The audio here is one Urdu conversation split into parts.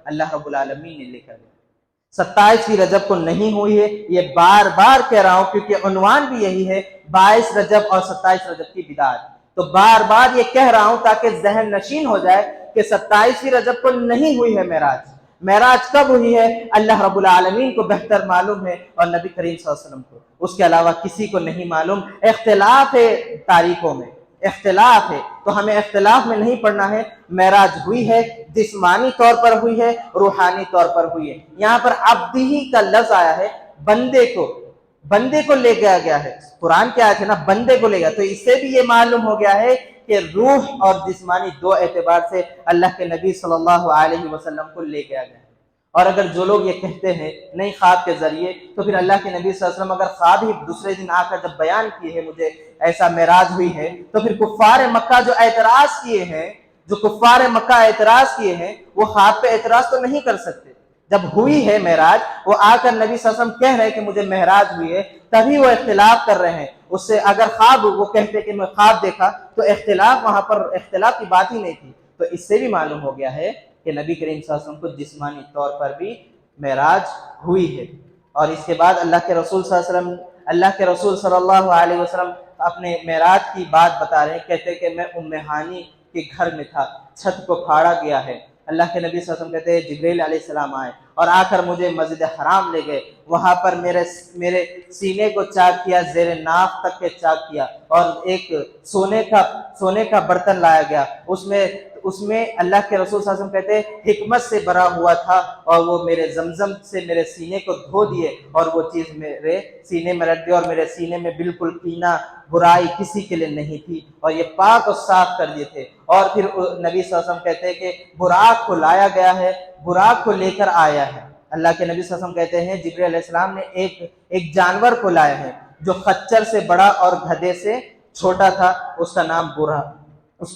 اللہ رب العالمین نے لکھا ہے۔ 27ویں رجب کو نہیں ہوئی ہے، یہ بار بار کہہ رہا ہوں کیونکہ عنوان بھی یہی ہے 22 رجب اور 27 رجب کی بدعت، تو بار بار یہ کہہ رہا ہوں تاکہ ذہن نشین ہو جائے کہ 27ویں رجب کو نہیں ہوئی ہے معراج۔ معراج کب ہوئی ہے اللہ رب العالمین کو بہتر معلوم ہے اور نبی کریم صلی اللہ علیہ وسلم کو، اس کے علاوہ کسی کو نہیں معلوم۔ اختلاف ہے تاریخوں میں، اختلاف ہے، تو ہمیں اختلاف میں نہیں پڑھنا ہے۔ معراج ہوئی ہے، جسمانی طور پر ہوئی ہے، روحانی طور پر ہوئی ہے۔ یہاں پر عبدی کا لفظ آیا ہے، بندے کو لے گیا گیا ہے، قرآن کیا ہے نا بندے کو لے گیا، تو اس سے بھی یہ معلوم ہو گیا ہے کہ روح اور جسمانی دو اعتبار سے اللہ کے نبی صلی اللہ علیہ وسلم کو لے گیا گیا۔ اور اگر جو لوگ یہ کہتے ہیں نہیں خواب کے ذریعے، تو پھر اللہ کے نبی صلی اللہ علیہ وسلم اگر خواب ہی دوسرے دن آ کر جب بیان کیے ہیں مجھے ایسا معراج ہوئی ہے، تو پھر کفار مکہ جو اعتراض کیے ہیں، وہ خواب پہ اعتراض تو نہیں کر سکتے۔ جب ہوئی ہے معراج، وہ آ کر نبی صلی اللہ علیہ وسلم کہہ رہے ہیں کہ مجھے معراج ہوئی ہے، تبھی وہ اختلاف کر رہے ہیں۔ اس سے اگر خواب وہ کہتے کہ میں خواب دیکھا تو اختلاف، وہاں پر اختلاف کی بات ہی نہیں تھی۔ تو اس سے بھی معلوم ہو گیا ہے کہ نبی کریم صلی اللہ علیہ وسلم کو جسمانی طور پر بھی معراج ہوئی ہے۔ اور اس کے بعد اللہ کے رسول صلی اللہ علیہ وسلم اپنے معراج کی بات بتا رہے ہیں، کہتے کہ میں ام ہانی کے گھر میں تھا، چھت کو پھاڑا گیا ہے۔ اللہ کے نبی صلی اللہ علیہ وسلم کہتے ہیں جبریل علیہ السلام آئے اور آ کر مجھے مسجد حرام لے گئے، وہاں پر میرے سینے کو چاک کیا، زیر ناف تک کے چاک کیا، اور ایک سونے کا برتن لایا گیا، اس میں اللہ کے رسول صلی اللہ علیہ وسلم کہتے ہیں حکمت سے بھرا ہوا تھا، اور وہ میرے زمزم سے میرے سینے کو دھو دیے اور وہ چیز میرے سینے میں رکھ دی، اور میرے سینے میں بالکل کینہ برائی کسی کے لیے نہیں تھی، اور یہ پاک اور صاف کر دیے تھے۔ اور پھر نبی صلی اللہ علیہ وسلم کہتے ہیں کہ براق کو لایا گیا ہے، براق کو لے کر آیا ہے۔ اللہ کے نبی صلی اللہ علیہ وسلم کہتے ہیں جبریل علیہ السلام نے ایک جانور کو لایا ہے جو خچر سے بڑا اور گدھے سے چھوٹا تھا، اس کا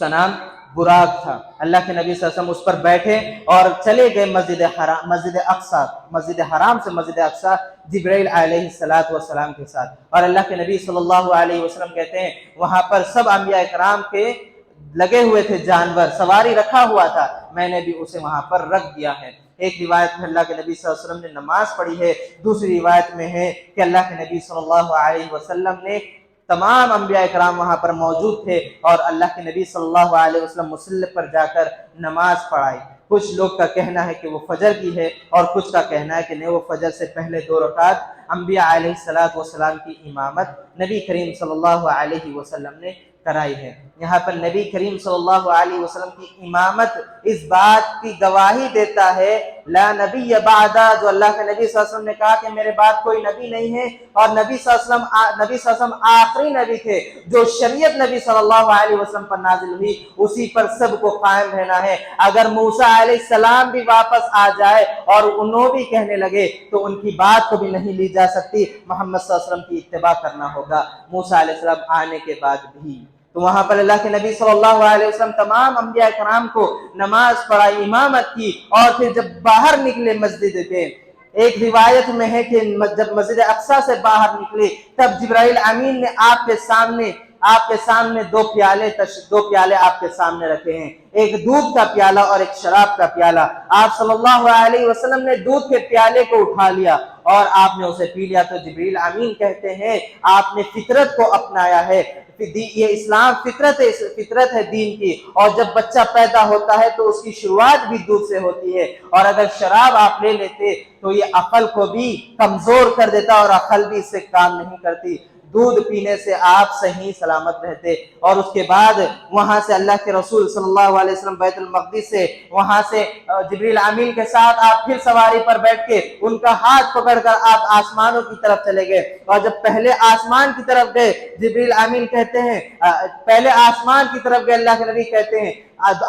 نام براق تھا۔ اللہ کے نبی صلی اللہ علیہ وسلم اس پر بیٹھے اور چلے گئے مسجد حرام سے مسجد اقصی جبرائیل علیہ السلام کے ساتھ۔ اور اللہ کے نبی صلی اللہ علیہ وسلم کہتے ہیں وہاں پر سب انبیاء کرام کے لگے ہوئے تھے، جانور سواری رکھا ہوا تھا، میں نے بھی اسے وہاں پر رکھ دیا ہے۔ ایک روایت میں اللہ کے نبی صلی اللہ علیہ وسلم نے نماز پڑھی ہے، دوسری روایت میں ہے کہ اللہ کے نبی صلی اللہ علیہ وسلم نے تمام انبیاء کرام وہاں پر موجود تھے اور اللہ کے نبی صلی اللہ علیہ وسلم مصلی پر جا کر نماز پڑھائی۔ کچھ لوگ کا کہنا ہے کہ وہ فجر کی ہے، اور کچھ کا کہنا ہے کہ نہیں، وہ فجر سے پہلے 2 رکعت انبیاء علیہ السلام کی امامت نبی کریم صلی اللہ علیہ وسلم نے کرائی ہے۔ یہاں پر نبی کریم صلی اللہ علیہ وسلم کی امامت اس بات کی گواہی دیتا ہے لا نبی بعدا، جو اللہ کے نبی صلی اللہ علیہ وسلم نے کہا کہ میرے بعد کوئی نبی نہیں ہے، اور نبی صلی اللہ علیہ وسلم آخری نبی تھے، جو شریعت نبی صلی اللہ علیہ وسلم پر نازل ہوئی اسی پر سب کو قائم رہنا ہے۔ اگر موسیٰ علیہ السلام بھی واپس آ جائے اور انہوں بھی کہنے لگے تو ان کی بات کو بھی نہیں لی جا سکتی، محمد صلی اللہ علیہ وسلم کی اتباع کرنا ہوگا موسیٰ علیہ السلام آنے کے بعد بھی۔ تو وہاں پر اللہ کے نبی صلی اللہ علیہ وسلم تمام انبیاء کرام کو نماز پڑھائی، امامت کی، اور پھر جب باہر نکلے مسجد کے، ایک روایت میں ہے کہ جب مسجد اقصی سے باہر نکلے تب جبرائیل امین نے آپ کے سامنے 2 پیالے آپ کے سامنے رکھے ہیں، ایک دودھ کا پیالہ اور ایک شراب کا پیالہ۔ آپ صلی اللہ علیہ وسلم نے دودھ کے پیالے کو اٹھا لیا اور آپ نے اسے پی لیا، تو جبرائیل امین کہتے ہیں آپ نے فطرت کو اپنایا ہے، یہ اسلام فطرت ہے دین کی، اور جب بچہ پیدا ہوتا ہے تو اس کی شروعات بھی دودھ سے ہوتی ہے، اور اگر شراب آپ لے لیتے تو یہ عقل کو بھی کمزور کر دیتا اور عقل بھی اس سے کام نہیں کرتی۔ دودھ پینے سے آپ صحیح سلامت رہتے۔ اور اس کے بعد وہاں سے اللہ کے رسول صلی اللہ علیہ وسلم بیت المقدس سے، وہاں سے جبریل امین کے ساتھ آپ پھر سواری پر بیٹھ کے ان کا ہاتھ پکڑ کر آپ آسمانوں کی طرف چلے گئے، اور جب پہلے آسمان کی طرف گئے جبریل امین کہتے ہیں پہلے آسمان کی طرف گئے، اللہ کے نبی کہتے ہیں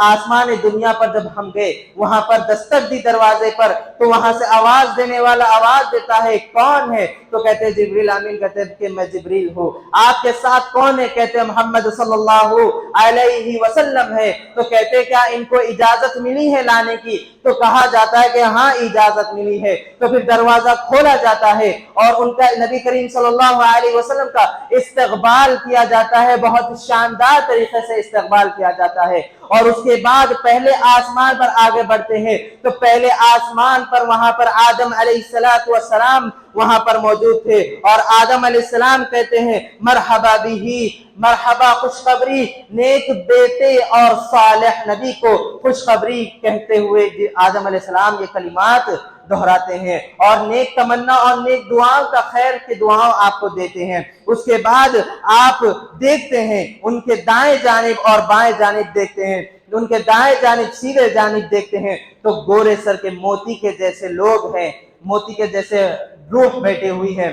آسمان دنیا پر جب ہم گئے وہاں پر دستک دی دروازے پر، تو وہاں سے آواز دینے والا آواز دیتا ہے کون ہے؟ تو کہتے ہیں جبریل امین، کہتے ہیں کہ میں جبریل ہوں۔ آپ کے ساتھ کون ہے؟ کہتے ہیں محمد صلی اللہ علیہ وسلم ہے۔ تو کہتے ہیں کیا ان کو اجازت ملی ہے لانے کی؟ تو کہا جاتا ہے کہ ہاں اجازت ملی ہے۔ تو پھر دروازہ کھولا جاتا ہے اور ان کا نبی کریم صلی اللہ علیہ وسلم کا استقبال کیا جاتا ہے، بہت شاندار طریقے سے استقبال کیا جاتا ہے، اور اور اس کے بعد پہلے آسمان پر آگے بڑھتے ہیں تو پہلے آسمان پر وہاں پر آدم علیہ السلام وہاں پر موجود تھے، اور آدم علیہ السلام کہتے ہیں مرحبا بھی، مرحبا خوشخبری، نیک بیٹے اور صالح نبی کو خوشخبری کہتے ہوئے آدم علیہ السلام یہ کلمات دہراتے ہیں اور نیک تمنا اور نیک دعاؤں کا خیر کی دعاؤں آپ کو دیتے ہیں۔ اس کے بعد آپ دیکھتے ہیں ان کے دائیں جانب اور بائیں جانب دیکھتے ہیں، ان کے دائیں جانب سیدھے جانب دیکھتے ہیں تو گورے سر کے موتی کے جیسے لوگ ہیں، موتی کے جیسے روح بیٹھے ہوئی ہے۔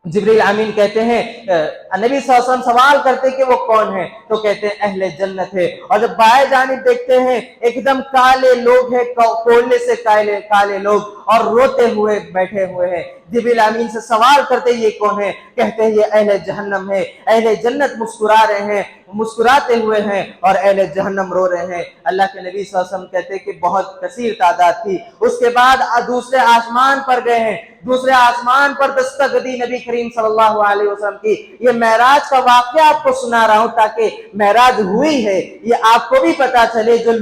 جبریل امین کہتے ہیں نبی صلی اللہ علیہ وسلم سوال کرتے کہ وہ کون ہے تو کہتے ہیں اہل جنت ہے، اور جب بائیں جانب دیکھتے ہیں ایک دم کالے لوگ ہیں، کوئلے سے کالے لوگ اور روتے ہوئے بیٹھے ہوئے ہیں۔ جبریل امین سے سوال کرتے یہ کون ہے، کہتے ہیں یہ اہل جہنم ہے۔ اہل جنت مسکرا رہے ہیں، مسکراتے ہوئے ہیں، اور اہل جہنم رو رہے ہیں۔ اللہ کے نبی صلی اللہ علیہ وسلم کہتے ہیں کہ بہت کثیر تعداد تھی۔ اس کے بعد دوسرے آسمان پر گئے ہیں، دوسرے آسمان پر دستک دی نبی کریم صلی اللہ علیہ وسلم کی۔ یہ معراج کا واقعہ آپ کو سنا رہا ہوں تاکہ معراج ہوئی ہے یہ آپ کو بھی پتا چلے۔ جو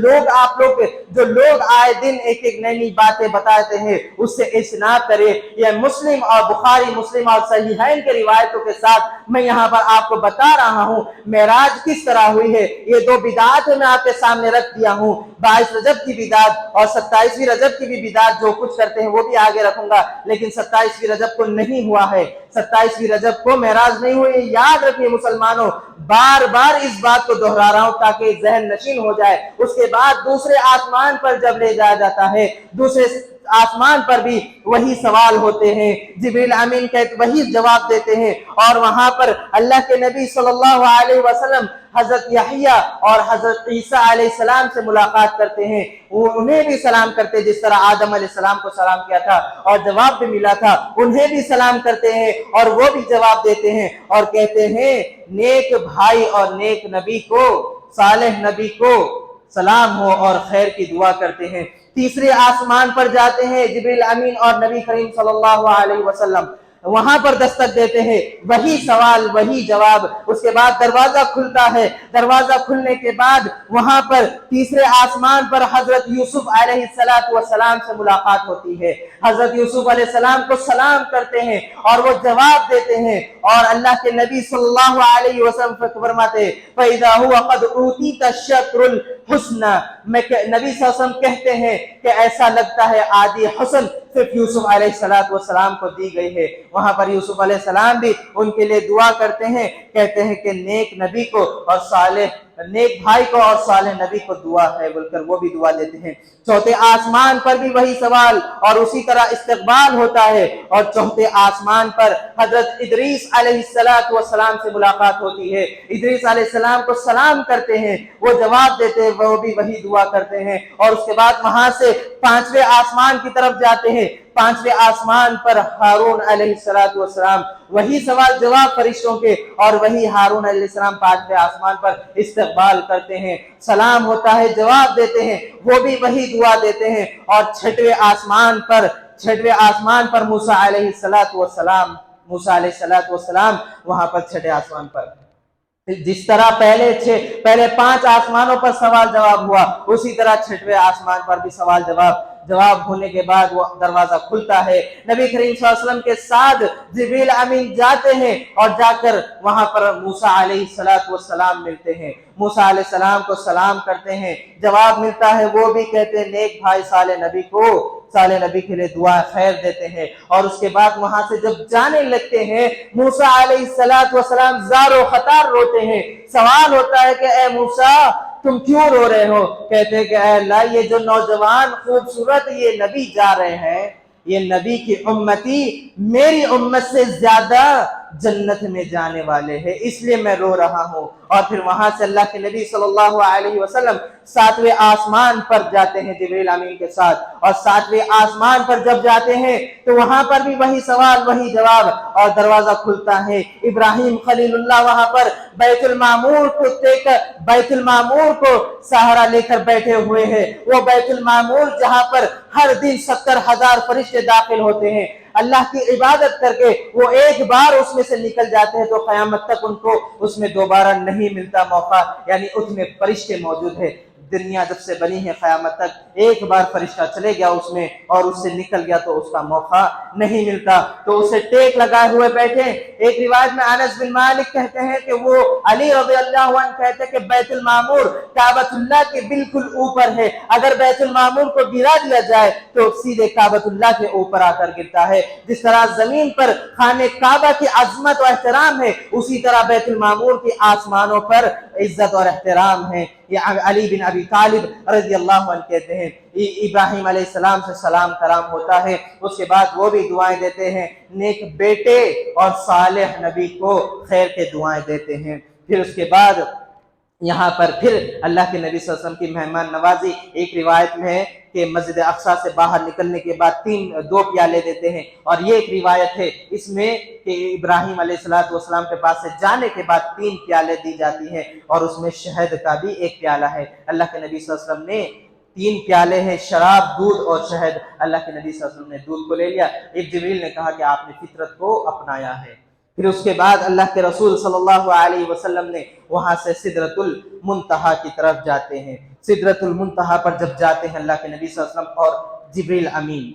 لوگ آئے دن ایک ایک نئی نئی باتیں بتاتے ہیں اس سے اجتناب کرے۔ یہ مسلم اور بخاری مسلم اور صحیحین کے روایتوں کے ساتھ میں یہاں پر آپ کو بتا رہا ہوں معراج کس طرح ہوئی ہے۔ یہ دو بدعات میں آپ کے سامنے رکھ دیا ہوں، 22 رجب کی بدعت اور 27ویں رجب کی بھی بدعت، جو کچھ کرتے ہیں وہ بھی آگے رکھوں گا، لیکن 27ویں رجب کو نہیں ہوا ہے، 27ویں رجب کو معراج نہیں ہوئی۔ یاد رکھیے مسلمانوں، بار بار اس بات کو دہرا رہا ہوں تاکہ ذہن نشین ہو جائے۔ اس کے بعد دوسرے آسمان پر جب لے جایا جاتا ہے، دوسرے آسمان پر بھی وہی سوال ہوتے ہیں، جبریل امین کہتے وہی جواب دیتے ہیں، اور وہاں پر اللہ کے نبی صلی اللہ علیہ وسلم حضرت یحییٰ اور حضرت عیسیٰ علیہ السلام سے ملاقات کرتے ہیں، وہ انہیں بھی سلام کرتے جس طرح آدم علیہ السلام کو سلام کیا تھا اور جواب بھی ملا تھا، انہیں بھی سلام کرتے ہیں اور وہ بھی جواب دیتے ہیں اور کہتے ہیں نیک بھائی اور نیک نبی کو، صالح نبی کو سلام ہو اور خیر کی دعا کرتے ہیں۔ تیسرے آسمان پر جاتے ہیں جبریل امین اور نبی کریم صلی اللہ علیہ وسلم، وہاں پر دستک دیتے ہیں، وہی سوال وہی جواب۔ اس کے بعد دروازہ کھلتا ہے، دروازہ کھلنے کے بعد وہاں پر تیسرے آسمان پر حضرت یوسف علیہ السلام سے ملاقات ہوتی ہے۔ حضرت یوسف علیہ السلام کو سلام کرتے ہیں اور وہ جواب دیتے ہیں، اور اللہ کے نبی صلی اللہ علیہ وسلم فرماتے ہیں فَإِذَا هُوَ قَدْ أُوتِيتَ الشَّطْرُ الْحُسْنَ، نبی صلی اللہ علیہ وسلم کہتے ہیں کہ ایسا لگتا ہے آدھی حسن صرف یوسف علیہ السلام کو دی گئی ہے۔ وہاں پر یوسف علیہ السلام بھی ان کے لیے دعا کرتے ہیں، کہتے ہیں کہ نیک نبی کو اور صالح نیک بھائی کو اور صالح نبی کو دعا ہے بول کر وہ بھی دعا دیتے ہیں۔ چوتھے آسمان پر بھی وہی سوال اور اسی طرح استقبال ہوتا ہے، اور چوتھے آسمان پر حضرت ادریس علیہ السلام سے ملاقات ہوتی ہے۔ ادریس علیہ السلام کو سلام کرتے ہیں، وہ جواب دیتے ہیں، وہ بھی وہی دعا کرتے ہیں، اور اس کے بعد وہاں سے پانچویں آسمان کی طرف جاتے ہیں۔ پانچویں آسمان پر ہارون علیہ السلام، وہی سوال جواب فرشتوں کے، اور وہی ہارون علیہ السلام پانچویں آسمان پر استقبال کرتے ہیں، سلام ہوتا ہے، جواب دیتے ہیں، وہ بھی وہی دعا دیتے ہیں۔ اور چھٹویں آسمان پر موسیٰ علیہ السلام وہاں پر چھٹے آسمان پر جس طرح پہلے 5 آسمانوں پر سوال جواب ہوا، اسی طرح چھٹویں آسمان پر بھی سوال جواب ہونے کے بعد وہ دروازہ کھلتا ہے۔ نبی کریم صلی اللہ علیہ وسلم کے ساتھ جبریل امین جاتے ہیں اور جا کر وہاں پر موسیٰ علیہ السلام ملتے ہیں، موسیٰ علیہ السلام کو سلام کرتے ہیں، جواب ملتا ہے، وہ بھی کہتے ہیں نیک بھائی صالح نبی کے لیے دعا خیر دیتے ہیں۔ اور اس کے بعد وہاں سے جب جانے لگتے ہیں موسیٰ علیہ السلام زار و خطار روتے ہیں۔ سوال ہوتا ہے کہ اے موسیٰ تم کیوں رو رہے ہو؟ کہتے ہیں کہ اے اللہ یہ جو نوجوان خوبصورت یہ نبی جا رہے ہیں، یہ نبی کی امتی میری امت سے زیادہ جنت میں جانے والے ہیں، اس لیے میں رو رہا ہوں۔ اور پھر وہاں سے اللہ کے نبی صلی اللہ علیہ وسلم 7ویں آسمان پر جاتے ہیں جبریل امین کے ساتھ، اور 7ویں آسمان پر جب جاتے ہیں تو وہاں پر بھی وہی سوال وہی جواب، اور دروازہ کھلتا ہے۔ ابراہیم خلیل اللہ وہاں پر بیت المعمور کو سہارا لے کر بیٹھے ہوئے ہیں، وہ بیت المعمور جہاں پر ہر دن 70,000 فرشتے داخل ہوتے ہیں، اللہ کی عبادت کر کے وہ ایک بار اس میں سے نکل جاتے ہیں تو قیامت تک ان کو اس میں دوبارہ نہیں ملتا موقع، یعنی اس میں فرشتے موجود ہیں۔ دنیا جب سے بنی ہے قیامت تک ایک بار فرشتہ چلے گیا اس میں اور اس سے نکل گیا تو اس کا موقع نہیں ملتا، تو اسے ٹیک لگائے ہوئے بیٹھے۔ ایک روایت میں انس بن مالک کہتے ہیں کہ وہ علی رضی اللہ عنہ کہتے ہیں کہ بیت المعمور کعبۃ اللہ کے بالکل اوپر ہے، اگر بیت المعمور کو گرا دیا جائے تو سیدھے کعبۃ اللہ کے اوپر آ کر گرتا ہے۔ جس طرح زمین پر خانہ کعبہ کی عظمت و احترام ہے، اسی طرح بیت المعمور کی آسمانوں پر عزت اور احترام ہے۔ یہ علی بن ابی طالب رضی اللہ عنہ کہتے ہیں ابراہیم علیہ السلام سے سلام کرام ہوتا ہے، اس کے بعد وہ بھی دعائیں دیتے ہیں، نیک بیٹے اور صالح نبی کو خیر کے دعائیں دیتے ہیں۔ پھر اس کے بعد یہاں پر پھر اللہ کے نبی صلی اللہ علیہ وسلم کی مہمان نوازی ایک روایت میں ہے کہ مسجد اقصی سے باہر نکلنے کے بعد دو پیالے دیتے ہیں، اور یہ ایک روایت ہے اس میں کہ ابراہیم علیہ السلام کے پاس سے جانے کے بعد 3 پیالے دی جاتی ہیں، اور اس میں شہد کا بھی ایک پیالہ ہے۔ اللہ کے نبی صلی اللہ علیہ وسلم نے 3 پیالے ہیں، شراب، دودھ اور شہد۔ اللہ کے نبی صلی اللہ علیہ وسلم نے دودھ کو لے لیا، ایک جبریل نے کہا کہ آپ نے فطرت کو اپنایا ہے۔ پھر اس کے بعد اللہ کے رسول صلی اللہ علیہ وسلم نے وہاں سے سدرۃ المنتہا کی طرف جاتے ہیں۔ سدرۃ المنتہا پر جب جاتے ہیں اللہ کے نبی صلی اللہ علیہ وسلم اور جبریل امین،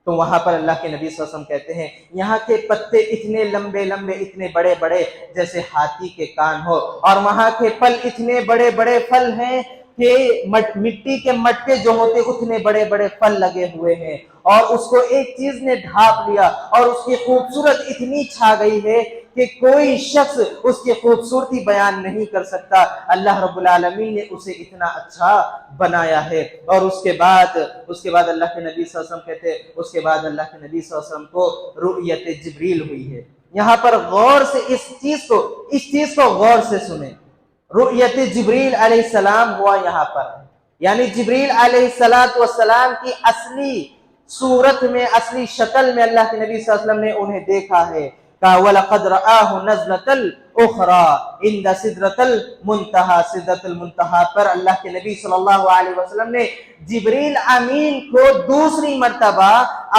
تو وہاں پر اللہ کے نبی صلی اللہ علیہ وسلم کہتے ہیں یہاں کے پتے اتنے لمبے لمبے، اتنے بڑے بڑے جیسے ہاتھی کے کان ہو، اور وہاں کے پھل اتنے بڑے بڑے پھل ہیں کہ مٹی کے مٹکے جو ہوتے اتنے بڑے بڑے پھل لگے ہوئے ہیں، اور اس کو ایک چیز نے ڈھانپ لیا، اور اس کی خوبصورت اتنی چھا گئی ہے کہ کوئی شخص اس کی خوبصورتی بیان نہیں کر سکتا۔ اللہ رب العالمین نے اسے اتنا اچھا بنایا ہے۔ اور اس کے بعد اللہ کے نبی صلی اللہ علیہ وسلم کہتے ہیں اس کے بعد اللہ کے نبی صلی اللہ علیہ وسلم کو رؤیت جبریل ہوئی ہے۔ یہاں پر غور سے اس چیز کو غور سے سنیں، رؤیت جبریل علیہ السلام ہوا یہاں پر، یعنی جبریل علیہ السلام کی اصلی صورت میں، اصلی شکل میں اللہ کے نبی صلی اللہ علیہ وسلم نے انہیں دیکھا ہے۔ وَلَقَدْ رَآهُ نَزْلَةً اُخْرَىٰ عِنْدَ سِدْرَةِ الْمُنتَهَىٰ، سدرۃ المنتہا پر اللہ کے نبی صلی اللہ علیہ وسلم نے جبریل امین کو دوسری مرتبہ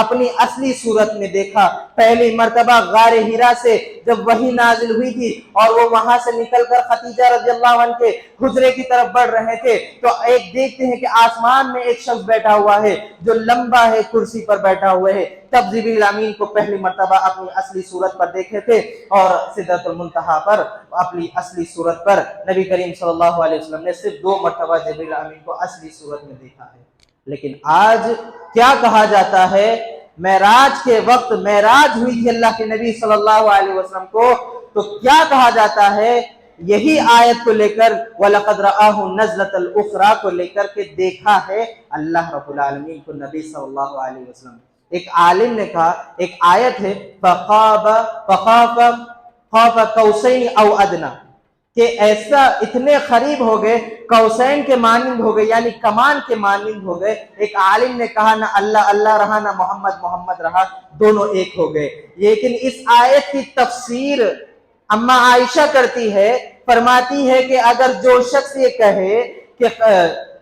اپنی اصلی صورت میں دیکھا۔ پہلی مرتبہ غار حرا سے جب وحی نازل ہوئی تھی اور وہ وہاں سے نکل کر خدیجہ رضی اللہ عنہ کے حجرے کی طرف بڑھ رہے تھے، تو ایک دیکھتے ہیں کہ آسمان میں ایک شخص بیٹھا ہوا ہے جو لمبا ہے، کرسی پر بیٹھا ہوا ہے۔ تب جبریل امین کو پہلی مرتبہ اپنی اصلی صورت پر دیکھے تھے، اور سدرۃ المنتہا پر اپنی اصلی صورت پر نبی کریم صلی اللہ علیہ وسلم نے صرف 2 مرتبہ جبریل امین کو اصلی صورت میں دیکھا ہے۔ لیکن آج کیا کہا جاتا ہے؟ معراج کے وقت معراج ہوئی تھی اللہ کے نبی صلی اللہ علیہ وسلم کو، تو کیا کہا جاتا ہے؟ یہی آیت کو لے کر وَلَقَدْ رَآهُ نَزْلَةً الْأُخْرَىٰ کو لے کر کے دیکھا ہے اللہ رب العالمین کو نبی صلی اللہ علیہ وسلم۔ ایک عالم نے کہا، ایک آیت ہے فَخَافَ قَوْسَيْنِ أَوْ أَدْنَىٰ، کہ ایسا اتنے قریب ہو گئے، قوسین کے مانند ہو گئے، یعنی کمان کے مانند ہو گئے۔ ایک عالم نے کہا نہ اللہ اللہ رہا نہ محمد محمد رہا، دونوں ایک ہو گئے۔ لیکن اس آیت کی تفسیر اما عائشہ کرتی ہے، فرماتی ہے کہ اگر جو شخص یہ کہے کہ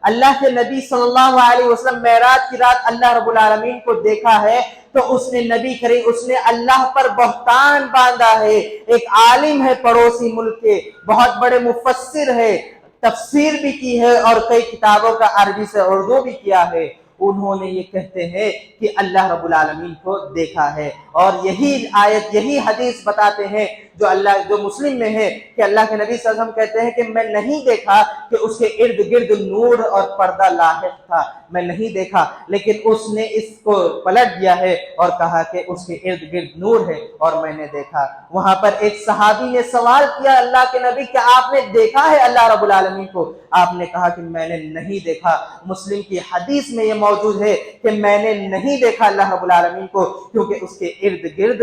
اللہ کے نبی صلی اللہ علیہ وسلم معراج کی رات اللہ رب العالمین کو دیکھا ہے، تو اس نے نبی کریم، اس نے اللہ پر بہتان باندھا ہے۔ ایک عالم ہے پڑوسی ملک کے، بہت بڑے مفسر ہے، تفسیر بھی کی ہے اور کئی کتابوں کا عربی سے اردو بھی کیا ہے۔ انہوں نے یہ کہتے ہیں کہ اللہ رب العالمین کو دیکھا ہے، اور یہی آیت، یہی حدیث بتاتے ہیں جو مسلم میں ہے کہ اللہ کے نبی صلی اللہ علیہ وسلم کہتے ہیں کہ میں نہیں دیکھا کہ اس کے ارد گرد نور اور پردہ لاحق تھا، میں نہیں دیکھا، لیکن اس نے اس کو پلٹ دیا ہے اور کہا کہ اس کے ارد گرد نور ہے اور میں نے دیکھا۔ وہاں پر ایک صحابی نے سوال کیا اللہ کے نبی کہ آپ نے دیکھا ہے اللہ رب العالمین کو؟ آپ نے کہا کہ میں نے نہیں دیکھا۔ مسلم کی حدیث میں یہ موجود ہے کہ میں نے نہیں دیکھا اللہ رب العالمین کو، کیونکہ اس کے ارد گرد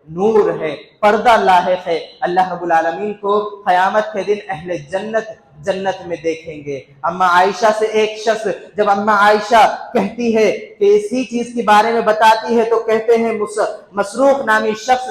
نور ہے، پردہ لاحق ہے۔ اللہ رب العالمین کو قیامت کے دن اہل جنت میں دیکھیں گے۔ اما عائشہ سے ایک شخص، جب اما عائشہ کہتی ہے کہ اسی چیز کے بارے میں بتاتی ہے، تو کہتے ہیں مسروق نامی شخص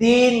3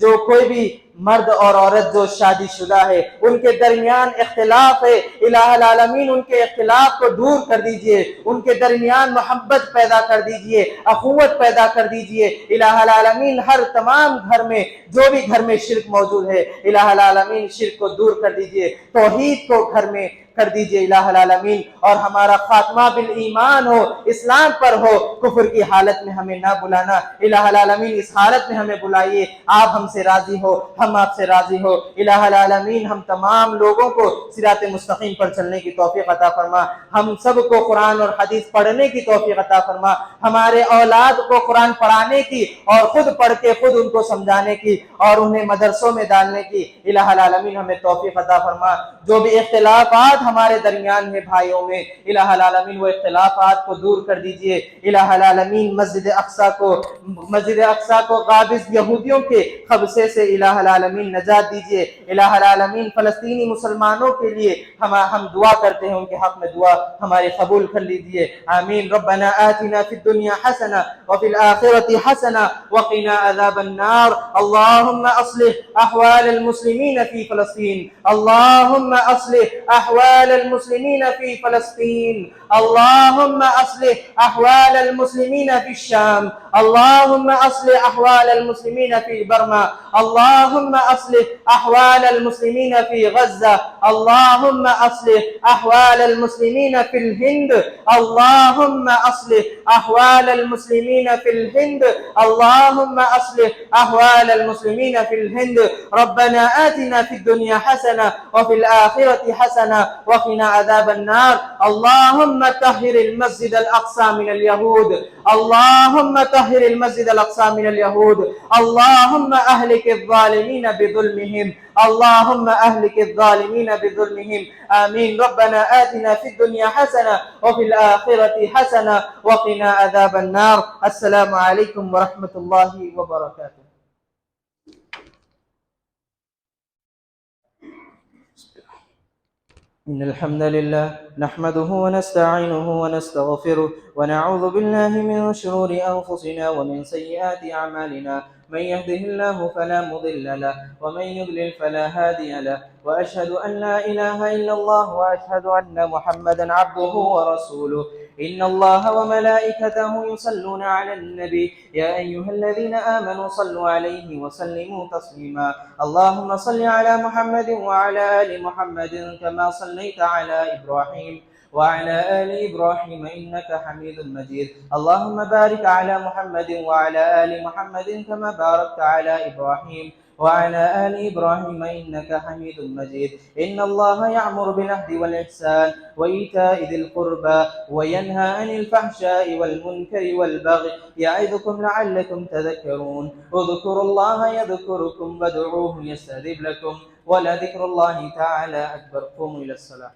جو کوئی بھی مرد اور عورت جو شادی شدہ ہے ان کے درمیان اختلاف ہے، الہ العالمین ان کے اختلاف کو دور کر دیجئے، ان کے درمیان محبت پیدا کر دیجئے، اخوت پیدا کر دیجئے الہ العالمین۔ ہر تمام گھر میں جو بھی گھر میں شرک موجود ہے الہ العالمین شرک کو دور کر دیجئے، توحید کو گھر میں کر دیجئے الہ العالمین، اور ہمارا خاتمہ بالایمان ہو، اسلام پر ہو، کفر کی حالت میں ہمیں نہ بلانا الہ العالمین، اس حالت میں ہمیں بلائیے آپ ہم سے راضی ہو، ہم آپ سے راضی ہو الہ العالمین۔ ہم تمام لوگوں کو صراط مستقیم پر چلنے کی توفیق عطا فرما، ہم سب کو قرآن اور حدیث پڑھنے کی توفیق عطا فرما، ہمارے اولاد کو قرآن پڑھانے کی اور خود پڑھ کے خود ان کو سمجھانے کی اور انہیں مدرسوں میں ڈالنے کی الہ العالمین ہمیں توفیق عطا فرما۔ جو بھی اختلافات ہمارے درمیان ہے بھائیوں میں الہ العالمین وہ اختلافات کو دور کر دیجئے الہ العالمین۔ مسجد اقصی کو قابض یہودیوں کے قبضے سے الہ العالمین نجات دیجئے الہ العالمین۔ فلسطینی مسلمانوں کے لیے ہم دعا کرتے ہیں، ان کے حق میں دعا ہماری قبول کر لیجئے، آمین۔ ربنا آتنا فی الدنیا حسنہ وفی الآخرۃ حسنہ وقنا عذاب النار۔ اللہم اصلح احوال المسلمین فی فلسطین، اللہم اصلح احوال المسلمین فی فلسطین، اللہم اصلح احوال المسلمین فی الشام، اللہم اصلح احوال المسلمین فی برما، اللہم اصلح احوال المسلمین فی غزہ، اللہم اصلح احوال المسلمین فی الہند، اللہم اصلح احوال المسلمین فی الہند، اللہم اصلح احوال المسلمین فی الہند۔ ربنا آتنا فی الدنیا حسنہ وفی الآخرۃ حسنہ وقنا عذاب النار۔ اللہم طہر المسجد الاقصی من الیہود، اللہم طہر المسجد الاقصی من الیہود، اللہم اہلک الظالمین بظلمہم، اللہم اہلک الظالمین بظلمہم، آمین۔ ربنا آتنا فی الدنیا حسنہ وفی الآخرۃ حسنہ وقنا عذاب النار۔ السلام علیکم ورحمۃ اللہ وبرکاتہ۔ إن الحمد لله نحمده ونستعينه ونستغفره ونعوذ بالله من شرور أنفسنا ومن سيئات أعمالنا، من يهده الله فلا مضل له ومن يضلل فلا هادي له، وأشهد أن لا إله إلا الله وأشهد أن محمدا عبده ورسوله۔ إن الله وملائكته يصلون على النبي يا أيها الذين آمنوا صلوا عليه وسلموا تسليما، اللهم صل على محمد وعلى آل محمد كما صليت على إبراهيم وعلى آل إبراهيم إنك حميد مجيد، اللهم بارك على محمد وعلى آل محمد كما باركت على إبراهيم وعلى آل إبراهيم إنك حميد مجيد۔ إن الله يأمر بالعدل والإحسان وإيتاء ذي القربى وينهى عن الفحشاء والمنكر والبغي يعظكم لعلكم تذكرون، اذكروا الله يذكركم وادعوه يستجب لكم ولذكر الله تعالى أكبر، قوموا إلى الصلاة۔